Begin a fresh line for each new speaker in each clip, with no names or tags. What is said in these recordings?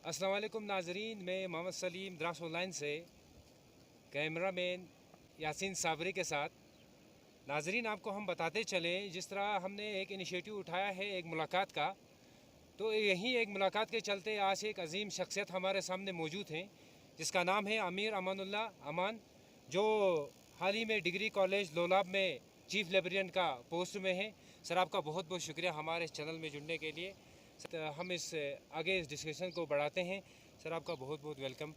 अस्सलाम वालेकुम नाजरीन, मैं मोहम्मद सलीम द्रास ऑनलाइन से कैमरामैन यासीन साबरी के साथ। नाजरीन, आपको हम बताते चलें, जिस तरह हमने एक इनिशिएटिव उठाया है एक मुलाकात का, तो यही एक मुलाकात के चलते आज एक अजीम शख्सियत हमारे सामने मौजूद हैं, जिसका नाम है अमीर अमानुल्लाह अमान, जो हाल ही में डिग्री कॉलेज लोलाब में चीफ लाइब्रेरियन का पोस्ट में है। सर, आपका बहुत बहुत शुक्रिया हमारे इस चैनल में जुड़ने के लिए। हम आगे इस डिस्कशन को बढ़ाते हैं। सर, आपका बहुत बहुत वेलकम।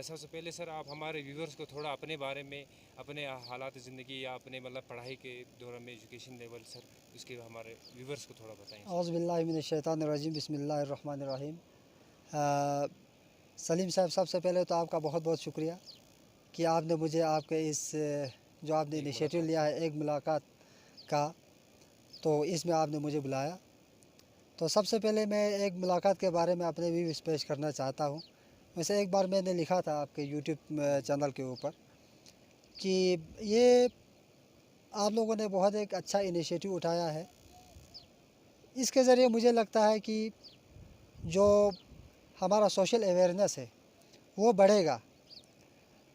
सबसे पहले सर, आप हमारे व्यूवर्स को थोड़ा अपने बारे में, अपने हालात ज़िंदगी या अपने मतलब पढ़ाई के दौरान में एजुकेशन लेवल, सर उसके हमारे व्यूवर्स को थोड़ा बताएं।
औज़ुबिल्लाहिमिनश्शैतानिर्रजीम बिस्मिल्लाहिर्रहमानिर्रहीम। सलीम साहब, सबसे पहले तो आपका बहुत बहुत शुक्रिया कि आपने मुझे आपके इस जो आपने इनिशिएटिव लिया है एक मुलाकात का, तो इसमें आपने मुझे बुलाया। तो सबसे पहले मैं एक मुलाकात के बारे में अपने व्यूज़ पेश करना चाहता हूँ। वैसे एक बार मैंने लिखा था आपके यूट्यूब चैनल के ऊपर कि ये आप लोगों ने बहुत एक अच्छा इनिशिएटिव उठाया है। इसके ज़रिए मुझे लगता है कि जो हमारा सोशल अवेयरनेस है वो बढ़ेगा।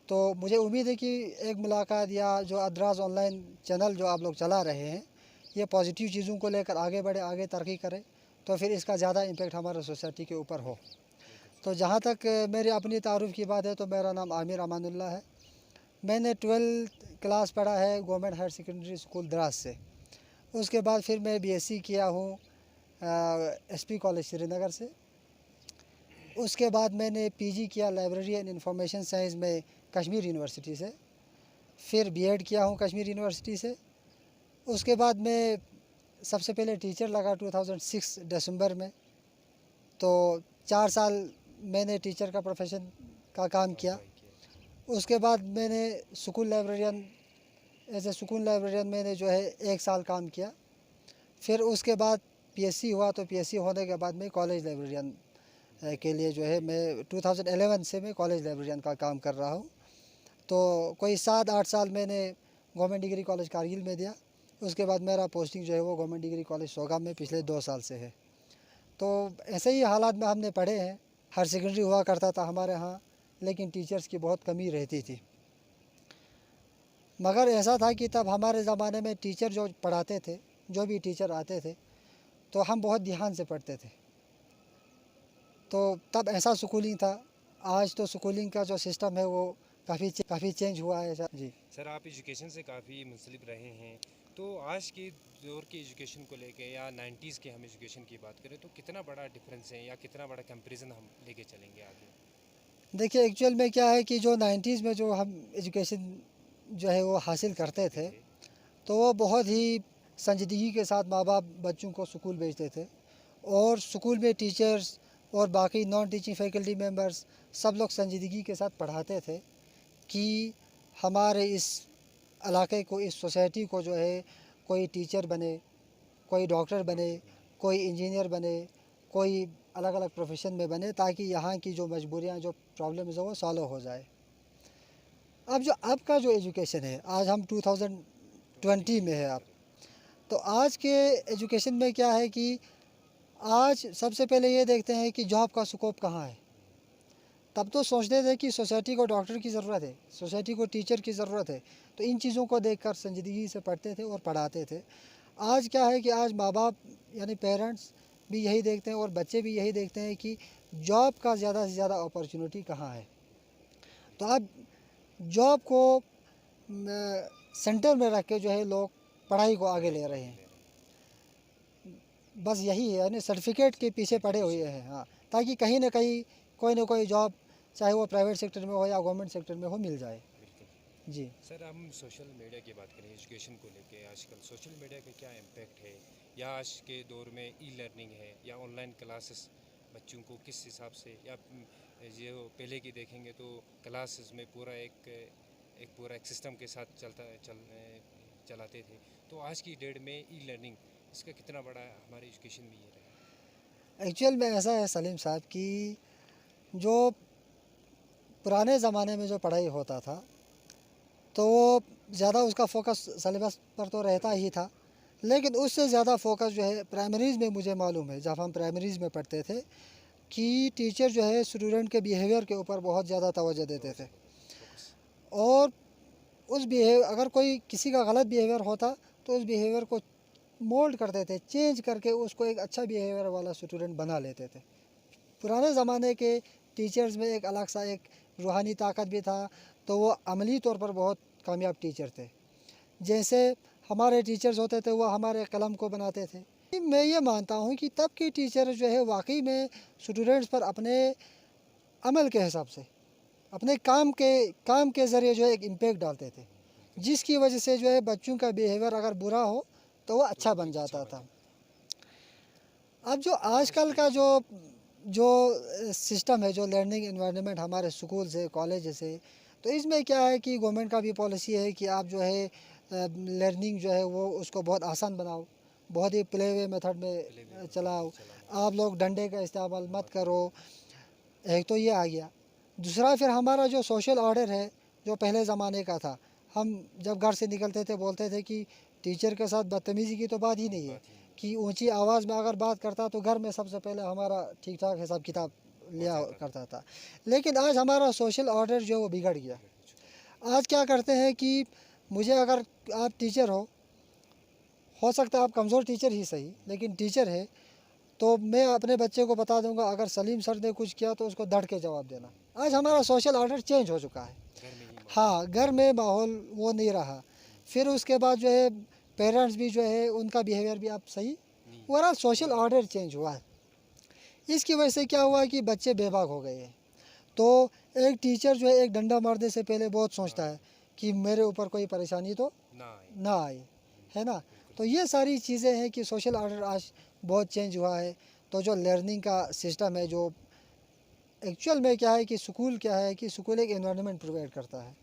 तो मुझे उम्मीद है कि एक मुलाकात या जो अदराज ऑनलाइन चैनल जो आप लोग चला रहे हैं, ये पॉजिटिव चीज़ों को लेकर आगे बढ़े, आगे तरक्की करे, तो फिर इसका ज़्यादा इम्पेक्ट हमारे सोसाइटी के ऊपर हो। तो जहाँ तक मेरी अपनी तारुफ़ की बात है, तो मेरा नाम आमिर अमानुल्लाह है। मैंने 12th क्लास पढ़ा है government higher secondary school Dras से। उसके बाद फिर मैं बीएससी किया हूँ एसपी कॉलेज श्रीनगर से। उसके बाद मैंने पीजी किया लाइब्रेरी एंड इंफॉर्मेशन साइंस में कश्मीर यूनिवर्सिटी से। फिर बीएड किया हूँ कश्मीर यूनिवर्सिटी से। उसके बाद मैं सबसे पहले टीचर लगा 2006 दिसंबर में। तो 4 साल मैंने टीचर का प्रोफेशन का काम किया। उसके बाद मैंने school librarian as a school librarian मैंने जो है 1 साल काम किया। फिर उसके बाद पीएससी हुआ। तो पीएससी होने के बाद मैं कॉलेज लाइब्रेरियन के लिए जो है मैं 2011 से मैं कॉलेज लाइब्रेरियन का काम कर रहा हूँ। तो कोई 7-8 साल मैंने गवर्नमेंट डिग्री कॉलेज कारगिल में दिया। उसके बाद मेरा पोस्टिंग जो है वो गवर्नमेंट डिग्री कॉलेज सोगाम में पिछले 2 साल से है। तो ऐसे ही हालात में हमने पढ़े हैं। हायर सेकेंडरी हुआ करता था हमारे यहाँ, लेकिन टीचर्स की बहुत कमी रहती थी। मगर ऐसा था कि तब हमारे ज़माने में टीचर जो पढ़ाते थे, जो भी टीचर आते थे, तो हम बहुत ध्यान से पढ़ते थे। तो तब ऐसा स्कूलिंग था। आज तो स्कूलिंग का जो सिस्टम है वो काफ़ी चेंज हुआ है जी।
सर, आप एजुकेशन से काफ़ी मुंसलिक रहे हैं, तो आज के दौर की एजुकेशन को लेके या 90s के हम एजुकेशन की बात करें तो कितना बड़ा डिफरेंस है या कितना बड़ा कंपैरिजन हम लेके चलेंगे आगे?
देखिए, एक्चुअल में क्या है कि जो 90s में जो हम एजुकेशन जो है वो हासिल करते थे, तो वो बहुत ही संजीदगी के साथ माँ बाप बच्चों को स्कूल भेजते थे। और स्कूल में टीचर्स और बाकी नॉन टीचिंग फैकल्टी मेंबर्स सब लोग संजीदगी के साथ पढ़ाते थे कि हमारे इस इलाके को, इस सोसाइटी को जो है कोई टीचर बने, कोई डॉक्टर बने, कोई इंजीनियर बने, कोई अलग अलग प्रोफेशन में बने, ताकि यहाँ की जो मजबूरियाँ, जो प्रॉब्लम्स हो वो सॉल्व हो जाए। अब का जो एजुकेशन है, आज हम 2020 में है। अब तो आज के एजुकेशन में क्या है कि आज सबसे पहले ये देखते हैं कि जॉब का स्कोप कहाँ है। तब तो सोचते थे कि सोसाइटी को डॉक्टर की ज़रूरत है, सोसाइटी को टीचर की ज़रूरत है, तो इन चीज़ों को देखकर संजीदगी से पढ़ते थे और पढ़ाते थे। आज क्या है कि आज माँ बाप यानी पेरेंट्स भी यही देखते हैं और बच्चे भी यही देखते हैं कि जॉब का ज़्यादा से ज़्यादा अपॉर्चुनिटी कहाँ है। तो अब जॉब को सेंटर में रख के जो है लोग पढ़ाई को आगे ले रहे हैं। बस यही है, यानी सर्टिफिकेट के पीछे पड़े हुए हैं। हाँ, ताकि कहीं ना कहीं कोई ना कोई जॉब, चाहे वो प्राइवेट सेक्टर में हो या गवर्नमेंट सेक्टर में हो, मिल जाए। जी
सर, हम सोशल मीडिया की बात करें एजुकेशन को लेके, आजकल सोशल मीडिया का क्या इम्पेक्ट है, या आज के दौर में ई लर्निंग है या ऑनलाइन क्लासेस बच्चों को किस हिसाब से, या जो पहले की देखेंगे तो क्लासेस में पूरा एक पूरा एक सिस्टम के साथ चलाते थे, तो आज की डेट में ई लर्निंग इसका कितना बड़ा हमारे एजुकेशन में ये रहा?
एक्चुअल में ऐसा है सलीम साहब कि जो पुराने ज़माने में जो पढ़ाई होता था, तो वो ज़्यादा उसका फोकस सिलेबस पर तो रहता ही था, लेकिन उससे ज़्यादा फोकस जो है प्राइमरीज़ में, मुझे मालूम है जब हम प्राइमरीज़ में पढ़ते थे कि टीचर जो है स्टूडेंट के बिहेवियर के ऊपर बहुत ज़्यादा तवज्जो देते थे और उस बिहेव अगर कोई किसी का गलत बिहेवियर होता तो उस बिहेवियर को मोल्ड करते थे, चेंज करके उसको एक अच्छा बिहेवियर वाला स्टूडेंट बना लेते थे। पुराने ज़माने के टीचर्स में एक अलग सा एक रूहानी ताकत भी था, तो वो अमली तौर पर बहुत कामयाब टीचर थे। जैसे हमारे टीचर्स होते थे वो हमारे कलम को बनाते थे। मैं ये मानता हूँ कि तब के टीचर जो है वाकई में स्टूडेंट्स पर अपने अमल के हिसाब से अपने काम के ज़रिए जो है एक इम्पैक्ट डालते थे, जिसकी वजह से जो है बच्चों का बिहेवियर अगर बुरा हो तो वो अच्छा बन जाता था। अब जो आजकल का जो सिस्टम है, जो लर्निंग एनवायरनमेंट हमारे स्कूल से कॉलेज से, तो इसमें क्या है कि गवर्नमेंट का भी पॉलिसी है कि आप जो है लर्निंग जो है वो उसको बहुत आसान बनाओ, बहुत ही प्ले वे मेथड में चलाओ, आप लोग डंडे का इस्तेमाल मत करो। एक तो ये आ गया। दूसरा फिर हमारा जो सोशल ऑर्डर है जो पहले ज़माने का था, हम जब घर से निकलते थे बोलते थे कि टीचर के साथ बदतमीज़ी की तो बात ही नहीं है, कि ऊंची आवाज़ में अगर बात करता तो घर में सबसे पहले हमारा ठीक ठाक हिसाब किताब लिया करता था। लेकिन आज हमारा सोशल ऑर्डर जो वो बिगड़ गया। आज क्या करते हैं कि मुझे अगर आप टीचर हो सकता है आप कमज़ोर टीचर ही सही, लेकिन टीचर है तो मैं अपने बच्चे को बता दूंगा अगर सलीम सर ने कुछ किया तो उसको धड़ के जवाब देना। आज हमारा सोशल ऑर्डर चेंज हो चुका है। हाँ, घर में माहौल वो नहीं रहा। फिर उसके बाद जो है पेरेंट्स भी जो है उनका बिहेवियर भी अब सही, ओवरऑल सोशल ऑर्डर चेंज हुआ है। इसकी वजह से क्या हुआ कि बच्चे बेबाक हो गए हैं। तो एक टीचर जो है एक डंडा मारने से पहले बहुत सोचता है कि मेरे ऊपर कोई परेशानी तो ना आए, है ना। तो ये सारी चीज़ें हैं कि सोशल ऑर्डर आज बहुत चेंज हुआ है। तो जो लर्निंग का सिस्टम है, जो एक्चुअल में क्या है कि स्कूल क्या है कि स्कूल एक एनवायरनमेंट प्रोवाइड करता है,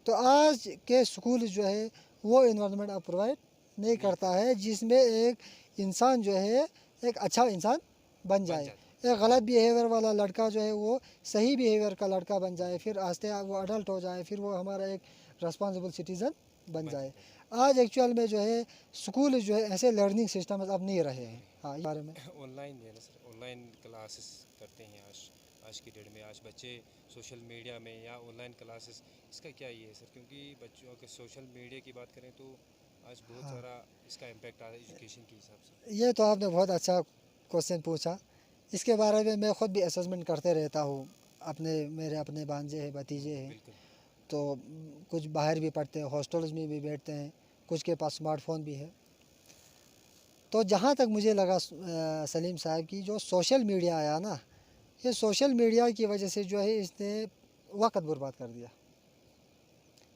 तो आज के स्कूल जो है वो एनवायरनमेंट अब प्रोवाइड नहीं करता है जिसमें एक इंसान जो है एक अच्छा इंसान बन जाए, एक गलत बिहेवियर वाला लड़का जो है वो सही बिहेवियर का लड़का बन जाए, फिर आस्ते वो अडल्ट हो जाए, फिर वो हमारा एक रिस्पॉन्सिबल सिटीज़न बन जाए। आज एक्चुअल में जो है स्कूल जो है ऐसे लर्निंग सिस्टम अब नहीं रहे हैं। हाँ, इस बारे में
ऑनलाइन है ना सर, ऑनलाइन क्लासेस करते हैं आज आज की डेट में। आज बच्चे सोशल मीडिया में या ऑनलाइन क्लासेस, इसका क्या ये है सर? क्योंकि बच्चों के सोशल मीडिया की बात करें तो आज बहुत
हाँ,
सारा इसका इम्पैक्ट आ रहा है एजुकेशन के हिसाब से।
ये तो आपने बहुत अच्छा क्वेश्चन पूछा। इसके बारे में मैं ख़ुद भी असेसमेंट करते रहता हूँ। मेरे अपने भांजे हैं, भतीजे हैं,
बिल्कुल।
तो कुछ बाहर भी पढ़ते हैं, हॉस्टल्स में भी बैठते हैं, कुछ के पास स्मार्टफ़ोन भी है। तो जहाँ तक मुझे लगा सलीम साहब की जो सोशल मीडिया आया ना, ये सोशल मीडिया की वजह से जो है इसने वक्त बर्बाद कर दिया।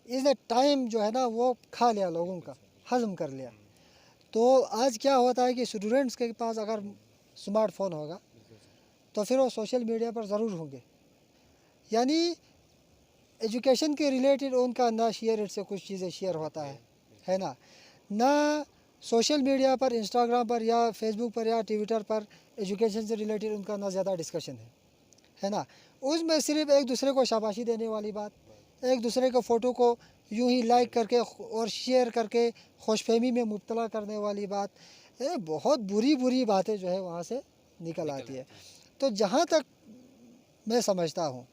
इसने टाइम जो है ना वो खा लिया, लोगों का हज़म कर लिया। तो आज क्या होता है कि स्टूडेंट्स के पास अगर स्मार्टफ़ोन होगा तो फिर वो सोशल मीडिया पर ज़रूर होंगे, यानी एजुकेशन के रिलेटेड उनका ना शेयर से कुछ चीज़ें शेयर होता है ना, ना सोशल मीडिया पर, इंस्टाग्राम पर या फेसबुक पर या ट्विटर पर एजुकेशन से रिलेटेड उनका ना ज़्यादा डिस्कशन है ना। उसमें सिर्फ एक दूसरे को शाबाशी देने वाली बात, एक दूसरे के फ़ोटो को यूं ही लाइक करके और शेयर करके खुशफहमी में मुब्तला करने वाली बात, ये बहुत बुरी बुरी बातें जो है वहाँ से निकल आती है। तो जहाँ तक मैं समझता हूँ,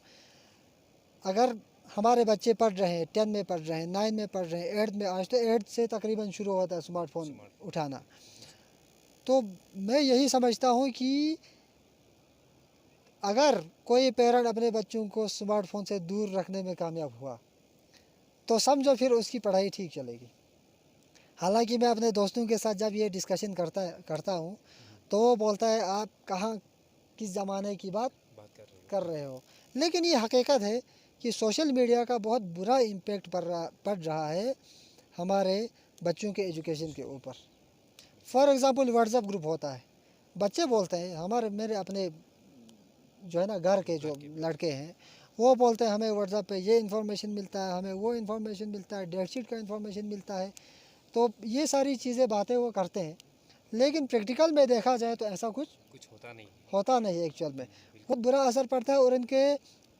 अगर हमारे बच्चे पढ़ रहे हैं, 10 में पढ़ रहे हैं, 9 में पढ़ रहे हैं, 8 में, आज तो 8 से तकरीबन शुरू होता है स्मार्टफ़ोन उठाना, तो मैं यही समझता हूँ कि अगर कोई पेरेंट अपने बच्चों को स्मार्टफ़ोन से दूर रखने में कामयाब हुआ तो समझो फिर उसकी पढ़ाई ठीक चलेगी। हालांकि मैं अपने दोस्तों के साथ जब ये डिस्कशन करता हूँ तो वो बोलता है आप कहाँ किस ज़माने की बात कर रहे हो, लेकिन ये हकीकत है कि सोशल मीडिया का बहुत बुरा इम्पेक्ट पड़ रहा है हमारे बच्चों के एजुकेशन के ऊपर। फॉर एग्ज़ाम्पल व्हाट्सएप ग्रुप होता है, बच्चे बोलते हैं, मेरे अपने जो है ना घर के जो लड़के हैं वो बोलते हैं हमें व्हाट्सएप पे ये इन्फॉर्मेशन मिलता है, हमें वो इन्फॉर्मेशन मिलता है, डेट शीट का इन्फॉर्मेशन मिलता है। तो ये सारी चीज़ें बातें वो करते हैं, लेकिन प्रैक्टिकल में देखा जाए तो ऐसा कुछ होता नहीं एक्चुअल में। बहुत बुरा असर पड़ता है और इनके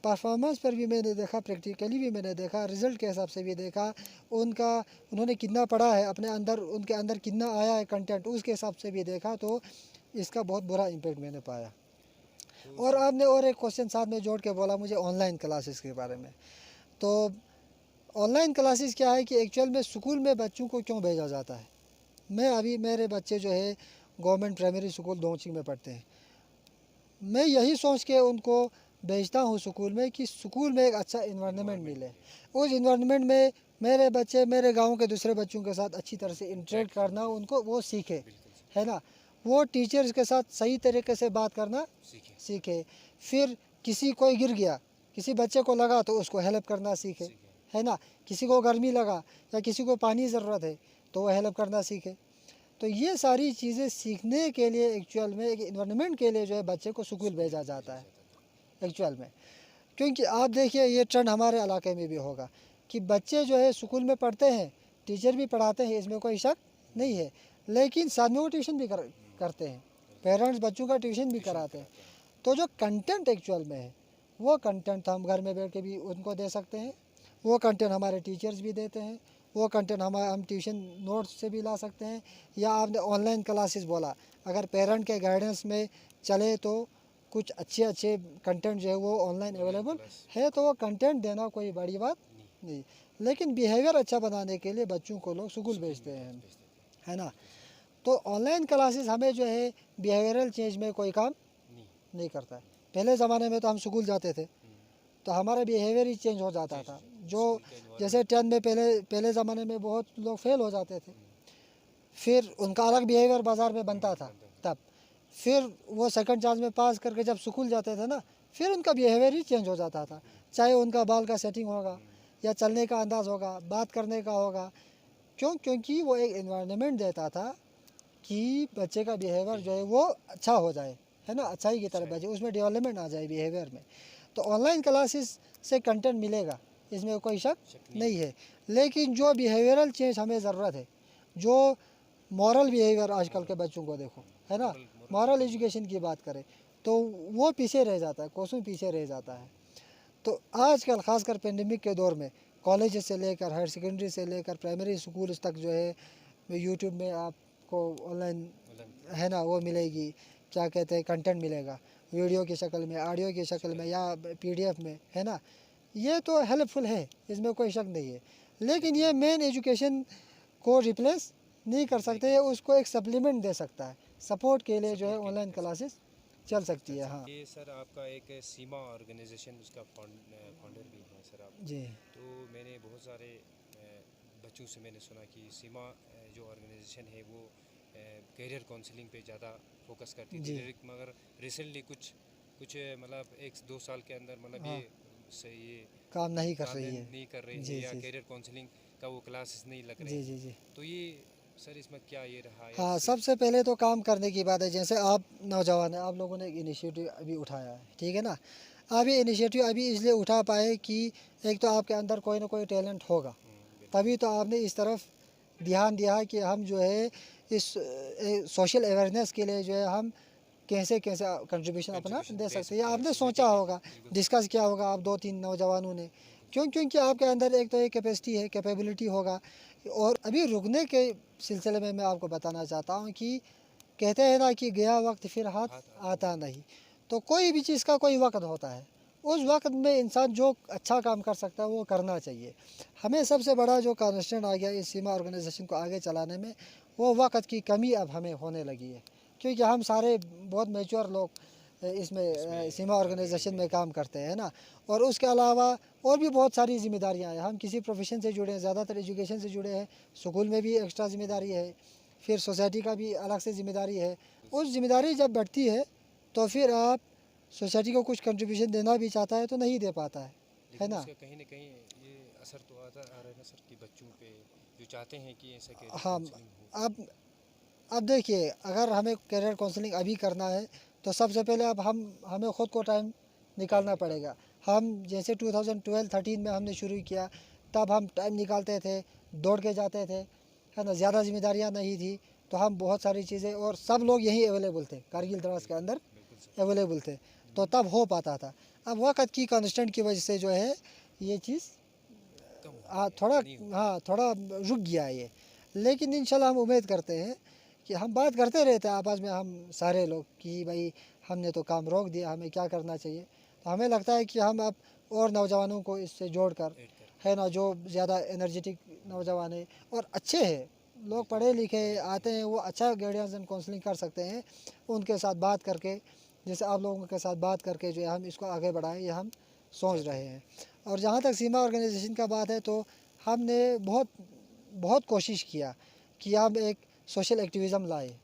परफॉर्मेंस पर भी मैंने देखा, प्रैक्टिकली भी मैंने देखा, रिज़ल्ट के हिसाब से भी देखा, उन्होंने कितना पढ़ा है, अपने अंदर उनके अंदर कितना आया है कंटेंट, उसके हिसाब से भी देखा, तो इसका बहुत बुरा इम्पेक्ट मैंने पाया। और आपने और एक क्वेश्चन साथ में जोड़ के बोला मुझे ऑनलाइन क्लासेस के बारे में। तो ऑनलाइन क्लासेस क्या है कि एक्चुअल में स्कूल में बच्चों को क्यों भेजा जाता है। मैं अभी मेरे बच्चे जो है गवर्नमेंट प्राइमरी स्कूल दोंची में पढ़ते हैं। मैं यही सोच के उनको भेजता हूँ स्कूल में कि स्कूल में एक अच्छा इन्वायरमेंट मिले। उस इन्वायरमेंट में मेरे बच्चे मेरे गांव के दूसरे बच्चों के साथ अच्छी तरह से इंटरेक्ट करना, उनको वो सीखे, है ना। वो टीचर्स के साथ सही तरीके से बात करना सीखे। फिर किसी कोई गिर गया, किसी बच्चे को लगा तो उसको हेल्प करना सीखे, है ना। किसी को गर्मी लगा या किसी को पानी ज़रूरत है तो वो हेल्प करना सीखे। तो ये सारी चीज़ें सीखने के लिए एक्चुअल में एक इन्वायरमेंट के लिए जो है बच्चे को स्कूल भेजा जाता है एक्चुअल में। क्योंकि आप देखिए ये ट्रेंड हमारे इलाके में भी होगा कि बच्चे जो है स्कूल में पढ़ते हैं, टीचर भी पढ़ाते हैं, इसमें कोई शक नहीं है, लेकिन साथ में वो ट्यूशन भी करते हैं, पेरेंट्स बच्चों का ट्यूशन भी कराते हैं। तो जो कंटेंट एक्चुअल में है वो कंटेंट हम घर में बैठ के भी उनको दे सकते हैं, वो कंटेंट हमारे टीचर्स भी देते हैं, वो कंटेंट हम ट्यूशन नोट्स से भी ला सकते हैं। या आपने ऑनलाइन क्लासेस बोला, अगर पेरेंट के गाइडेंस में चले तो कुछ अच्छे कंटेंट जो है वो ऑनलाइन अवेलेबल है, तो वो कंटेंट देना कोई बड़ी बात नहीं। लेकिन बिहेवियर अच्छा बनाने के लिए बच्चों को लोग स्कूल भेजते हैं, है ना। तो ऑनलाइन क्लासेस हमें जो है बिहेवियरल चेंज में कोई काम नहीं करता है। पहले ज़माने में तो हम स्कूल जाते थे तो हमारा बिहेवियर ही चेंज हो जाता था। जो जैसे 10 में पहले ज़माने में बहुत लोग फेल हो जाते थे, फिर उनका अलग बिहेवियर बाज़ार में बनता था तब। फिर वो सेकंड चांस में पास करके जब स्कूल जाते थे ना, फिर उनका बिहेवियर ही चेंज हो जाता था। चाहे उनका बाल का सेटिंग होगा या चलने का अंदाज़ होगा, बात करने का होगा। क्योंकि वो एक एनवायरनमेंट देता था कि बच्चे का बिहेवियर जो है वो अच्छा हो जाए, है ना, अच्छाई की तरफ बच्चे उसमें डेवलपमेंट आ जाए बिहेवियर में। तो ऑनलाइन क्लासेस से कंटेंट मिलेगा, इसमें कोई शक नहीं है। लेकिन जो बिहेवियरल चेंज हमें ज़रूरत है, जो मॉरल बिहेवियर आजकल के बच्चों को देखो, है ना, मॉरल एजुकेशन की बात करें तो वो पीछे रह जाता है, कोसों पीछे रह जाता है। तो आजकल ख़ासकर पेंडेमिक के दौर में कॉलेज से लेकर हायर सेकेंडरी से लेकर प्राइमरी स्कूल तक जो है यूट्यूब में आपको ऑनलाइन, है ना, वो मिलेगी, क्या कहते हैं, कंटेंट मिलेगा वीडियो की शक्ल में, ऑडियो की शक्ल में या PDF में, है ना। ये तो हेल्पफुल है, इसमें कोई शक नहीं है। लेकिन ये मेन एजुकेशन को रिप्लेस नहीं कर सकते, उसको एक सप्लीमेंट दे सकता है। सपोर्ट के लिए जो है ऑनलाइन क्लासेस चल सकती है। हाँ
ये सर आपका एक सीमा ऑर्गेनाइजेशन उसका फाउंडर भी है सर आप
जी।
तो मैंने बहुत सारे बच्चों से मैंने सुना कि सीमा जो ऑर्गेनाइजेशन है वो करियर काउंसलिंग पे ज़्यादा फोकस करती
जी।
थी, मगर रिसेंटली कुछ कुछ मतलब 1-2 साल के अंदर मतलब
हाँ,
ये सही ये
काम नहीं कर
काम
रही है।
नहीं कर रही
जी
है या
जी
करियर काउंसलिंग का वो क्लासेस नहीं लग रहे
जी
हैं।
जी जी।
तो ये सर इसमें क्या ये रहा या
हाँ,
सिर्फ
सबसे पहले तो काम करने की बात है। जैसे आप नौजवान हैं, आप लोगों ने एक इनिशिएटिव अभी उठाया है, ठीक है ना। आप ये इनिशिएटिव अभी इसलिए उठा पाए कि एक तो आपके अंदर कोई ना कोई टैलेंट होगा, तभी तो आपने इस तरफ ध्यान दिया कि हम जो है इस सोशल अवेयरनेस के लिए जो है हम कैसे कैसे कंट्रीब्यूशन अपना दे सकते हैं। या आपने सोचा होगा, डिस्कस किया होगा आप 2-3 नौजवानों ने, क्योंकि आपके अंदर एक तो एक कैपेसिटी है, कैपेबिलिटी होगा। और अभी रुकने के सिलसिले में मैं आपको बताना चाहता हूँ कि कहते हैं ना कि गया वक्त फिर हाथ आता नहीं। तो कोई भी चीज़ का कोई वक्त होता है, उस वक्त में इंसान जो अच्छा काम कर सकता है वो करना चाहिए। हमें सबसे बड़ा जो कॉन्स्टेंट आ गया इस सीमा ऑर्गेनाइजेशन को आगे चलाने में, वो वक्त की कमी अब हमें होने लगी है। क्योंकि हम सारे बहुत मेच्योर लोग इसमें सीमा ऑर्गेनाइजेशन में काम करते हैं ना। और उसके अलावा और भी बहुत सारी जिम्मेदारियां हैं, हम किसी प्रोफेशन से जुड़े हैं, ज़्यादातर एजुकेशन से जुड़े हैं, स्कूल में भी एक्स्ट्रा जिम्मेदारी है, फिर सोसाइटी का भी अलग से जिम्मेदारी है। उस जिम्मेदारी जब बढ़ती है तो फिर आप सोसाइटी को कुछ कंट्रीब्यूशन देना भी चाहता है तो नहीं दे पाता है ना।
कहीं ना कहीं ये असर तो आता आ रहा है ना सर कि बच्चों पे जो चाहते हैं कि ऐसा करियर
हाँ,
काउंसलिंग हो।
अब देखिए, अगर हमें करियर काउंसलिंग अभी करना है तो सबसे पहले अब हमें ख़ुद को टाइम निकालना पड़ेगा। हम जैसे 2012-13 में हमने शुरू किया, तब हम टाइम निकालते थे, दौड़ के जाते थे, है ना, ज़्यादा जिम्मेदारियां नहीं थी, तो हम बहुत सारी चीज़ें, और सब लोग यहीं अवेलेबल थे, कारगिल द्रास के अंदर अवेलेबल थे, तो तब हो पाता था। अब वक्त की कांस्टेंट की वजह से जो है ये चीज़ थोड़ा, हाँ, थोड़ा रुक गया है ये। लेकिन इंशाल्लाह हम उम्मीद करते हैं कि हम बात करते रहते हैं आपस में, हम सारे लोग, कि भाई हमने तो काम रोक दिया, हमें क्या करना चाहिए। तो हमें लगता है कि हम अब और नौजवानों को इससे जोड़कर, है ना, जो ज़्यादा एनर्जेटिक नौजवान है और अच्छे हैं, लोग पढ़े लिखे आते हैं, वो अच्छा गाइडेंस एंड काउंसलिंग कर सकते हैं, उनके साथ बात करके, जैसे आप लोगों के साथ बात करके जो है हम इसको आगे बढ़ाएं, ये हम सोच रहे हैं। और जहाँ तक सीमा ऑर्गेनाइजेशन का बात है, तो हमने बहुत बहुत कोशिश किया कि हम एक सोशल एक्टिविज़म लाए,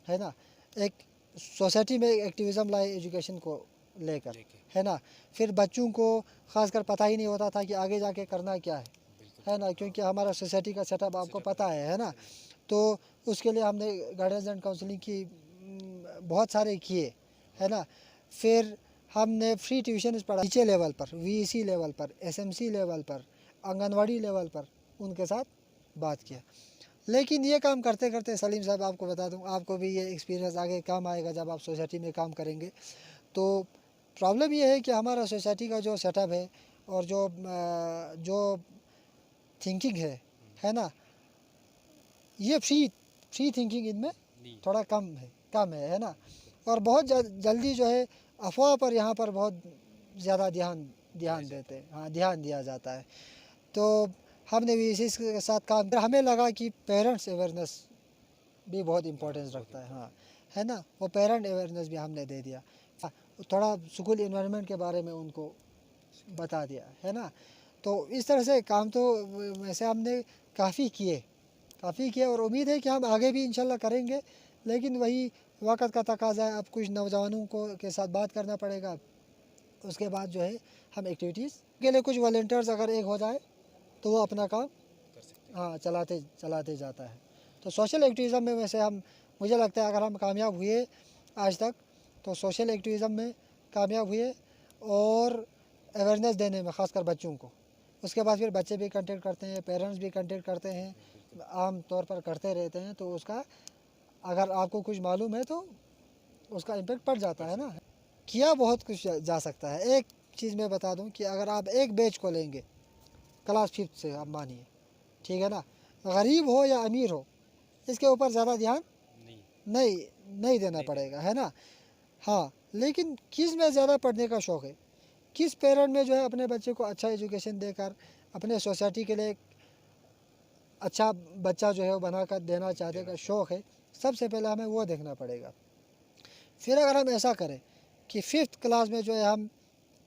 है ना, एक सोसाइटी में एक्टिविज़म लाए एजुकेशन को लेकर, है ना। फिर बच्चों को ख़ासकर पता ही नहीं होता था कि आगे जाके करना क्या है ना, क्योंकि हमारा सोसाइटी का सेटअप आपको पता है ना। तो उसके लिए हमने गाइडेंस एंड काउंसलिंग की बहुत सारे किए, है ना। फिर हमने फ्री ट्यूशन पढ़ा नीचे लेवल पर, वीईसी लेवल पर, एसएमसी लेवल पर, आंगनवाड़ी लेवल पर, उनके साथ बात किया। लेकिन ये काम करते करते सलीम साहब, आपको बता दूं, आपको भी ये एक्सपीरियंस आगे काम आएगा जब आप सोसाइटी में काम करेंगे। तो प्रॉब्लम ये है कि हमारा सोसाइटी का जो सेटअप है और जो थिंकिंग है ना, ये फ्री थिंकिंग इनमें थोड़ा कम है ना। और बहुत जल्दी जो है अफवाह पर यहाँ पर बहुत ज़्यादा ध्यान देते हैं, हाँ, ध्यान दिया जाता है। तो हमने भी इसी के साथ काम, हमें लगा कि पेरेंट्स अवेयरनेस भी बहुत इम्पोर्टेंस रखता है, हाँ, है ना। वो पेरेंट अवेयरनेस भी हमने दे दिया, थोड़ा स्कूल इन्वायरमेंट के बारे में उनको बता दिया, है ना। तो इस तरह से काम तो वैसे हमने काफ़ी किए और उम्मीद है कि हम आगे भी इंशाल्लाह करेंगे। लेकिन वही वक्त का तकाजा है, अब कुछ नौजवानों को के साथ बात करना पड़ेगा, उसके बाद जो है हम एक्टिविटीज़ के लिए कुछ वॉलंटियर्स अगर एक हो जाए तो वो अपना काम हाँ चलाते जाता है। तो सोशल एक्टिविज़म में वैसे मुझे लगता है अगर हम कामयाब हुए आज तक, तो सोशल एक्टिविज़म में कामयाब हुए और अवेयरनेस देने में, ख़ासकर बच्चों को। उसके बाद फिर बच्चे भी कंटेक्ट करते हैं, पेरेंट्स भी कंटेक्ट करते हैं, आम तौर पर करते रहते हैं। तो उसका अगर आपको कुछ मालूम है तो उसका इम्पेक्ट पड़ जाता है ना। किया बहुत कुछ जा सकता है। एक चीज़ मैं बता दूं कि अगर आप एक बैच को लेंगे क्लास 5 से, आप मानिए, ठीक है ना, गरीब हो या अमीर हो, इसके ऊपर ज़्यादा ध्यान नहीं देना पड़ेगा, है ना। हाँ, लेकिन किस में ज़्यादा पढ़ने का शौक़ है, किस पेरेंट में जो है अपने बच्चे को अच्छा एजुकेशन देकर अपने सोसाइटी के लिए एक अच्छा बच्चा जो है वो बना कर देना चाहते का शौक़ है, सबसे पहले हमें वो देखना पड़ेगा। फिर अगर हम ऐसा करें कि 5th क्लास में जो है हम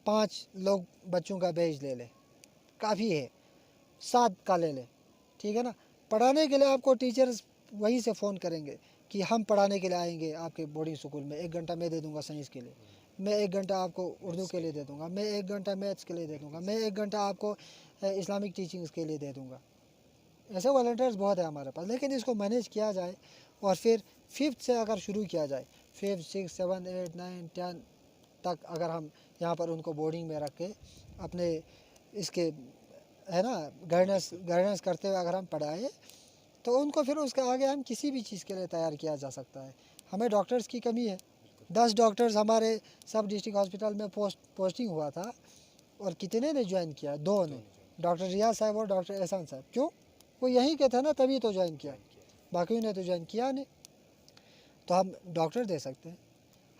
5 लोग बच्चों का बैच ले लें, काफ़ी है, 7 का ले लें, ठीक है ना। पढ़ाने के लिए आपको टीचर्स वहीं से फ़ोन करेंगे कि हम पढ़ाने के लिए आएंगे आपके बोर्डिंग स्कूल में, 1 घंटा मैं दे दूंगा साइंस के लिए, मैं 1 घंटा आपको उर्दू के लिए दे दूंगा, मैं 1 घंटा मैथ्स के लिए दे दूंगा, मैं 1 घंटा आपको इस्लामिक टीचिंग्स के लिए दे दूंगा। ऐसे वॉलंटियर्स बहुत है हमारे पास। लेकिन इसको मैनेज किया जाए और फिर 5th से अगर शुरू किया जाए, 5, 6, 7, 8, 9, 10 तक अगर हम यहाँ पर उनको बोर्डिंग में रख के अपने इसके, है ना, गाइडेंस करते हुए अगर हम पढ़ाए, तो उनको फिर उसके आगे हम किसी भी चीज़ के लिए तैयार किया जा सकता है। हमें डॉक्टर्स की कमी है, 10 डॉक्टर्स हमारे सब डिस्ट्रिक्ट हॉस्पिटल में पोस्टिंग हुआ था और कितने ने ज्वाइन किया? 2 ने, डॉक्टर रियाज साहब और डॉक्टर एहसान साहब। क्यों? वो यहीं के थे ना, तभी तो ज्वाइन किया, बाकी ने तो ज्वाइन किया नहीं। तो हम डॉक्टर दे सकते हैं,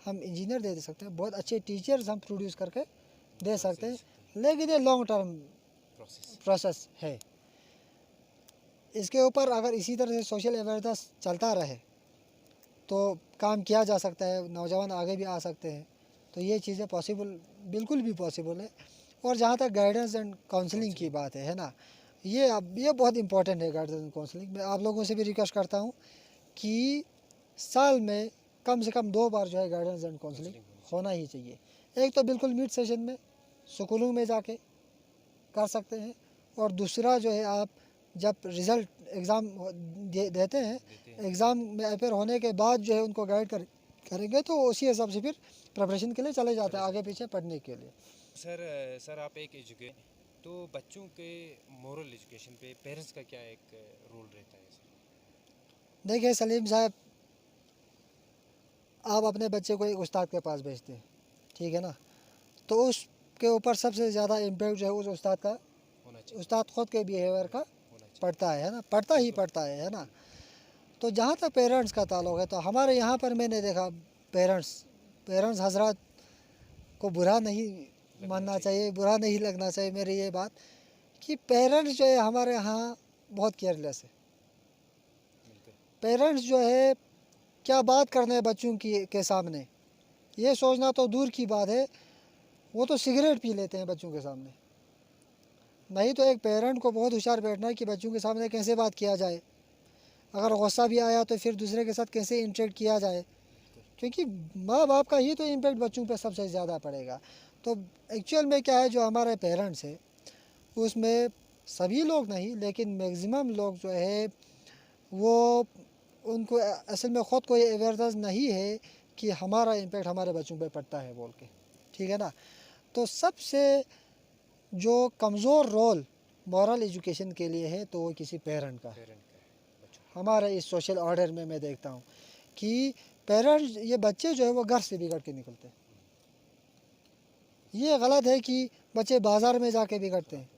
हम इंजीनियर दे सकते हैं, बहुत अच्छे टीचर्स हम प्रोड्यूस करके दे सकते हैं। लेकिन ये लॉन्ग टर्म प्रोसेस है। इसके ऊपर अगर इसी तरह से सोशल अवेयरनेस चलता रहे तो काम किया जा सकता है, नौजवान आगे भी आ सकते हैं। तो ये चीज़ें पॉसिबल, बिल्कुल भी पॉसिबल है। और जहाँ तक गाइडेंस एंड काउंसलिंग की बात है ना, ये बहुत इंपॉर्टेंट है गाइडेंस एंड काउंसलिंग। मैं आप लोगों से भी रिक्वेस्ट करता हूँ कि साल में कम से कम 2 बार जो है गाइडेंस एंड काउंसलिंग होना ही चाहिए। एक तो बिल्कुल मिड सेशन में स्कूलों में जाके कर सकते हैं, और दूसरा जो है आप जब रिज़ल्ट एग्ज़ाम देते हैं, एग्ज़ाम में अपेयर होने के बाद जो है उनको गाइड करेंगे, तो उसी हिसाब से फिर प्रिपरेशन के लिए चले जाते हैं आगे पीछे पढ़ने के लिए।
सर आप एक एजुकेटर, तो बच्चों के मोरल एजुकेशन पे पेरेंट्स का क्या एक रोल रहता है सर?
देखिए सलीम साहब, आप अपने बच्चे को एक उस्ताद के पास भेजते हैं, ठीक है ना, तो उसके ऊपर सबसे ज़्यादा इम्पैक्ट जो है उस उस्ताद का, उस्ताद ख़ुद के बिहेवियर का पड़ता है ना, पड़ता है ना। तो जहाँ तक पेरेंट्स का ताल्लुक़ है, तो हमारे यहाँ पर मैंने देखा पेरेंट्स पेरेंट्स हजरात को बुरा नहीं मानना चाहिए, बुरा नहीं लगना चाहिए मेरी ये बात कि पेरेंट्स जो है हमारे यहाँ बहुत केयरलेस है। पेरेंट्स जो है क्या बात करने हैं बच्चों की के सामने, ये सोचना तो दूर की बात है, वो तो सिगरेट पी लेते हैं बच्चों के सामने। नहीं तो एक पेरेंट को बहुत होशियार बैठना है कि बच्चों के सामने कैसे बात किया जाए, अगर गुस्सा भी आया तो फिर दूसरे के साथ कैसे इंटरेक्ट किया जाए, क्योंकि माँ बाप का ही तो इम्पेक्ट बच्चों पे सबसे ज़्यादा पड़ेगा। तो एक्चुअल में क्या है, जो हमारे पेरेंट्स है उसमें सभी लोग नहीं लेकिन मैक्सिमम लोग जो है वो उनको असल में ख़ुद को ये अवेयरनेस नहीं है कि हमारा इम्पेक्ट हमारे बच्चों पे पड़ता है बोल के, ठीक है ना। तो सबसे जो कमज़ोर रोल मॉरल एजुकेशन के लिए है तो वो किसी पेरेंट का है। हमारे इस सोशल ऑर्डर में मैं देखता हूँ कि पेरेंट्स, ये बच्चे जो है वो घर से बिगड़ के निकलते हैं। ये गलत है कि बच्चे बाज़ार में जाके बिगड़ते हैं,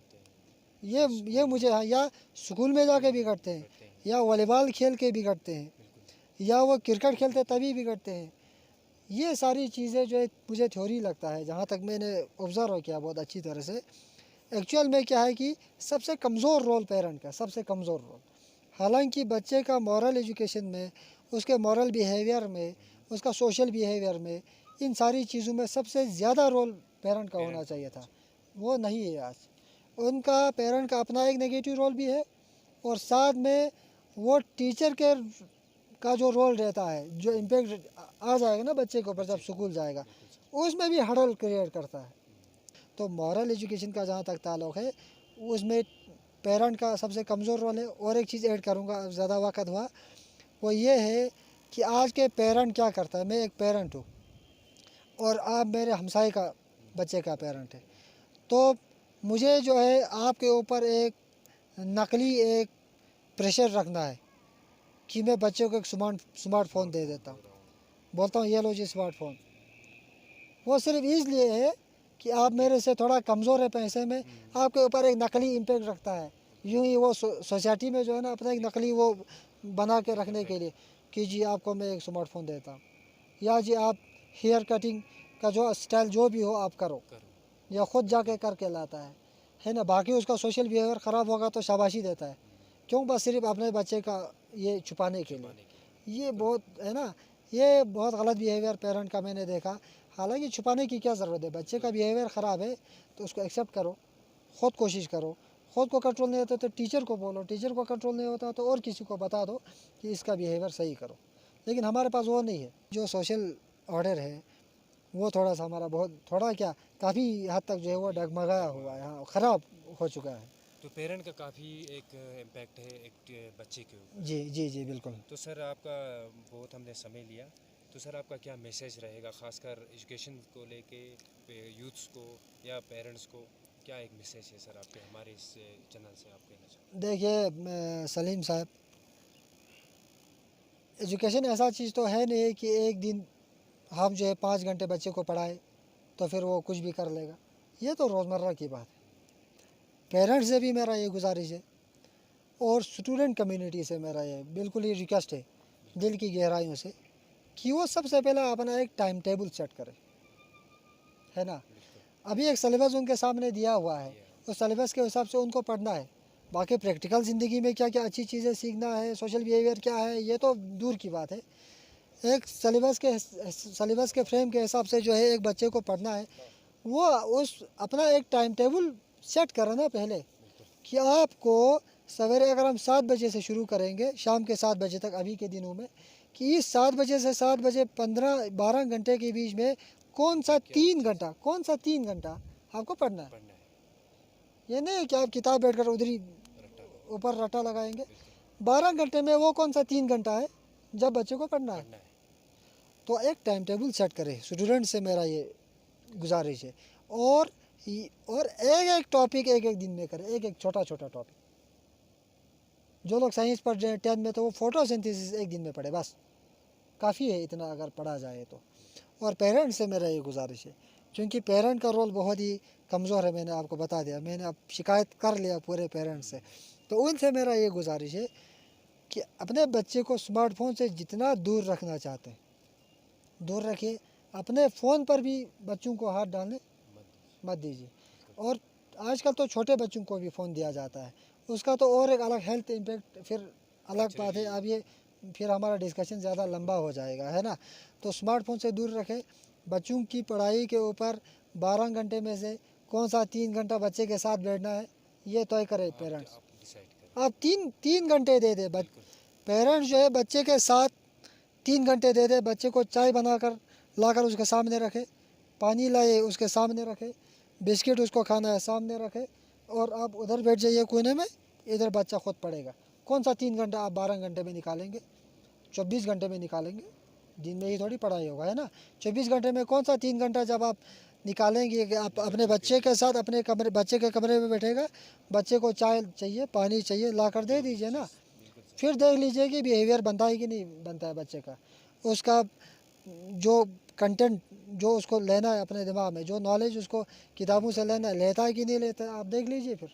ये मुझे, या स्कूल में जाके बिगड़ते हैं, या वॉलीबॉल खेल के बिगड़ते हैं, या वो क्रिकेट खेलते तभी बिगड़ते हैं। ये सारी चीज़ें जो है मुझे थ्योरी लगता है, जहाँ तक मैंने ऑब्ज़र्व किया बहुत अच्छी तरह से, एक्चुअल में क्या है कि सबसे कमज़ोर रोल पेरेंट का, सबसे कमज़ोर रोल। हालांकि बच्चे का मॉरल एजुकेशन में, उसके मॉरल बिहेवियर में, उसका सोशल बिहेवियर में, इन सारी चीज़ों में सबसे ज़्यादा रोल पेरेंट का होना चाहिए था, वो नहीं है आज। उनका, पेरेंट का अपना एक नेगेटिव रोल भी है और साथ में वो टीचर के का जो रोल रहता है, जो इम्पेक्ट आ जाएगा ना बच्चे के ऊपर जब स्कूल जाएगा, उसमें भी हर्डल क्रिएट करता है। तो मॉरल एजुकेशन का जहाँ तक ताल्लुक़ है उसमें पेरेंट का सबसे कमज़ोर रोल है। और एक चीज़ ऐड करूँगा, ज़्यादा वक्त हुआ, वो ये है कि आज के पेरेंट क्या करता है। मैं एक पेरेंट हूँ और आप मेरे हमसाए का बच्चे का पेरेंट है, तो मुझे जो है आपके ऊपर एक नकली एक प्रेशर रखना है कि मैं बच्चों को एक स्मार्टफोन दे देता हूँ, बोलता हूँ ये लो जी स्मार्टफोन। वो सिर्फ इसलिए है कि आप मेरे से थोड़ा कमज़ोर है पैसे में, आपके ऊपर एक नकली इम्पेक्ट रखता है। यूँ ही वो सोसाइटी में जो है ना अपना एक नकली वो बना के रखने के लिए कि जी आपको मैं एक स्मार्टफोन देता हूँ, या जी आप हेयर कटिंग का जो स्टाइल जो भी हो आप करो, या ख़ुद जाके करके लाता है ना। बाकी उसका सोशल बिहेवियर ख़राब होगा तो शाबाशी देता है, क्यों? बस सिर्फ अपने बच्चे का ये छुपाने के लिए। ये बहुत है ना, ये बहुत गलत बिहेवियर पेरेंट का मैंने देखा। हालांकि छुपाने की क्या ज़रूरत है, बच्चे का बिहेवियर ख़राब है तो उसको एक्सेप्ट करो, ख़ुद कोशिश करो। ख़ुद को कंट्रोल नहीं होता तो टीचर को बोलो, टीचर को कंट्रोल नहीं होता तो और किसी को बता दो कि इसका बिहेवियर सही करो। लेकिन हमारे पास वो नहीं है। जो सोशल ऑर्डर है वो थोड़ा सा हमारा बहुत, थोड़ा क्या, काफ़ी हद तक जो है वो डगमगाया हुआ है, हाँ ख़राब हो चुका है।
तो पेरेंट का काफ़ी एक इम्पैक्ट है एक बच्चे के ऊपर।
जी जी जी बिल्कुल।
तो सर आपका बहुत हमने समय लिया, तो सर आपका क्या मैसेज रहेगा ख़ासकर एजुकेशन को लेके, यूथ्स को या पेरेंट्स को, क्या एक मैसेज है सर आपके हमारे इस चैनल से आप कहना चाहते
देखिए सलीम साहब, एजुकेशन ऐसा चीज़ तो है नहीं कि एक दिन हम जो है 5 घंटे बच्चे को पढ़ाए तो फिर वो कुछ भी कर लेगा। ये तो रोज़मर्रा की बात है। पेरेंट्स से भी मेरा ये गुजारिश है और स्टूडेंट कम्युनिटी से मेरा ये बिल्कुल ही रिक्वेस्ट है दिल की गहराइयों से कि वो सबसे पहले अपना एक टाइम टेबल सेट करें, है ना। अभी एक सिलेबस उनके सामने दिया हुआ है, उस सिलेबस के हिसाब से उनको पढ़ना है। बाकी प्रैक्टिकल ज़िंदगी में क्या क्या अच्छी चीज़ें सीखना है, सोशल बिहेवियर क्या है, ये तो दूर की बात है। एक सिलेबस के फ्रेम के हिसाब से जो है एक बच्चे को पढ़ना है, वो उस अपना एक टाइम टेबल सेट करें ना पहले कि आपको सवेरे अगर हम 7 बजे से शुरू करेंगे शाम के 7 बजे तक अभी के दिनों में, कि इस 7 बजे से 7 बजे 15-12 घंटे के बीच में कौन सा 3 घंटा आपको पढ़ना है। ये नहीं कि आप किताब बैठ कर उधर ही ऊपर रट्टा लगाएंगे। 12 घंटे में वो कौन सा 3 घंटा है जब बच्चे को पढ़ना है। तो एक टाइम टेबल सेट करें, स्टूडेंट से मेरा ये गुजारिश है। और एक एक टॉपिक एक एक दिन में करें, एक एक छोटा छोटा टॉपिक। जो लोग साइंस पढ़ रहे हैं 10th में तो वो फोटोसिंथेसिस एक दिन में पढ़े, बस काफ़ी है इतना अगर पढ़ा जाए तो। और पेरेंट्स से मेरा ये गुजारिश है, क्योंकि पेरेंट का रोल बहुत ही कमज़ोर है, मैंने आपको बता दिया, मैंने अब शिकायत कर लिया पूरे पेरेंट्स से। तो उनसे मेरा ये गुजारिश है कि अपने बच्चे को स्मार्टफोन से जितना दूर रखना चाहते हैं दूर रखिए, अपने फ़ोन पर भी बच्चों को हाथ डालने मत दीजिए। और आजकल तो छोटे बच्चों को भी फ़ोन दिया जाता है, उसका तो और एक अलग हेल्थ इम्पैक्ट फिर अलग बात है। अब ये फिर हमारा डिस्कशन ज़्यादा लंबा हो जाएगा, है ना। तो स्मार्टफोन से दूर रखें। बच्चों की पढ़ाई के ऊपर 12 घंटे में से कौन सा 3 घंटा बच्चे के साथ बैठना है, ये तय करे पेरेंट्स।
आप डिसाइड करें।
आप तीन घंटे दे दे पेरेंट्स जो है बच्चे के साथ 3 घंटे दे दे। बच्चे को चाय बनाकर लाकर उसके सामने रखे, पानी लाए उसके सामने रखे, बिस्किट उसको खाना है सामने रखे, और आप उधर बैठ जाइए कोने में, इधर बच्चा खुद पढ़ेगा। कौन सा 3 घंटा आप 12 घंटे में निकालेंगे, 24 घंटे में निकालेंगे। दिन में ही थोड़ी पढ़ाई होगा, है ना। 24 घंटे में कौन सा 3 घंटा जब आप निकालेंगे कि आप अपने बच्चे के साथ अपने कमरे, बच्चे के कमरे में बैठेगा, बच्चे को चाय चाहिए, पानी चाहिए, ला कर दे दीजिए ना। फिर देख लीजिए कि बिहेवियर बनता है कि नहीं बनता है बच्चे का। उसका जो कंटेंट जो उसको लेना है अपने दिमाग में, जो नॉलेज उसको किताबों से लेना है, लेता है कि नहीं लेता है, आप देख लीजिए फिर,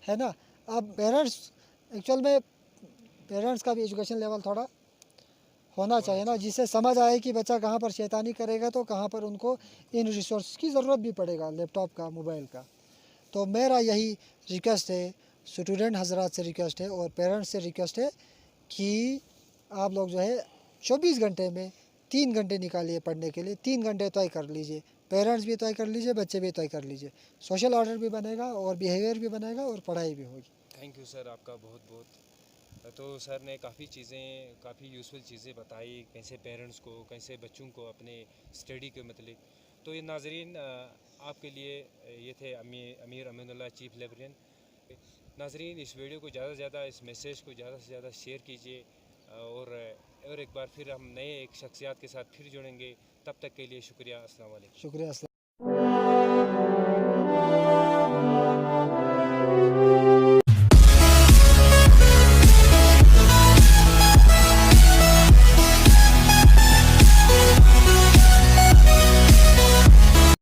है ना। अब पेरेंट्स, एक्चुअल में पेरेंट्स का भी एजुकेशन लेवल थोड़ा होना चाहिए ना, जिससे समझ आए कि बच्चा कहाँ पर शैतानी करेगा तो कहाँ पर उनको इन रिसोर्स की ज़रूरत भी पड़ेगा, लैपटॉप का, मोबाइल का। तो मेरा यही रिक्वेस्ट है, स्टूडेंट हजरात से रिक्वेस्ट है और पेरेंट्स से रिक्वेस्ट है कि आप लोग जो है 24 घंटे में 3 घंटे निकालिए पढ़ने के लिए। 3 घंटे तय कर लीजिए, पेरेंट्स भी तय कर लीजिए, बच्चे भी तय कर लीजिए। सोशल ऑर्डर भी बनेगा और बिहेवियर भी बनेगा और पढ़ाई भी होगी।
थैंक यू सर, आपका बहुत बहुत। तो सर ने काफ़ी चीज़ें, काफ़ी यूज़फुल चीज़ें बताई, कैसे पेरेंट्स को, कैसे बच्चों को अपने स्टडी के मतलब। तो ये नाजरीन आपके लिए ये थे अमीर अमीनुल्लाह, चीफ लाइब्रेरियन। नाजरीन, इस वीडियो को ज़्यादा से ज़्यादा, इस मैसेज को ज़्यादा से ज़्यादा शेयर कीजिए, और एक बार फिर हम नए एक शख्सियत के साथ फिर जुड़ेंगे। तब तक के लिए शुक्रिया। अस्सलाम वालेकुम।
शुक्रिया।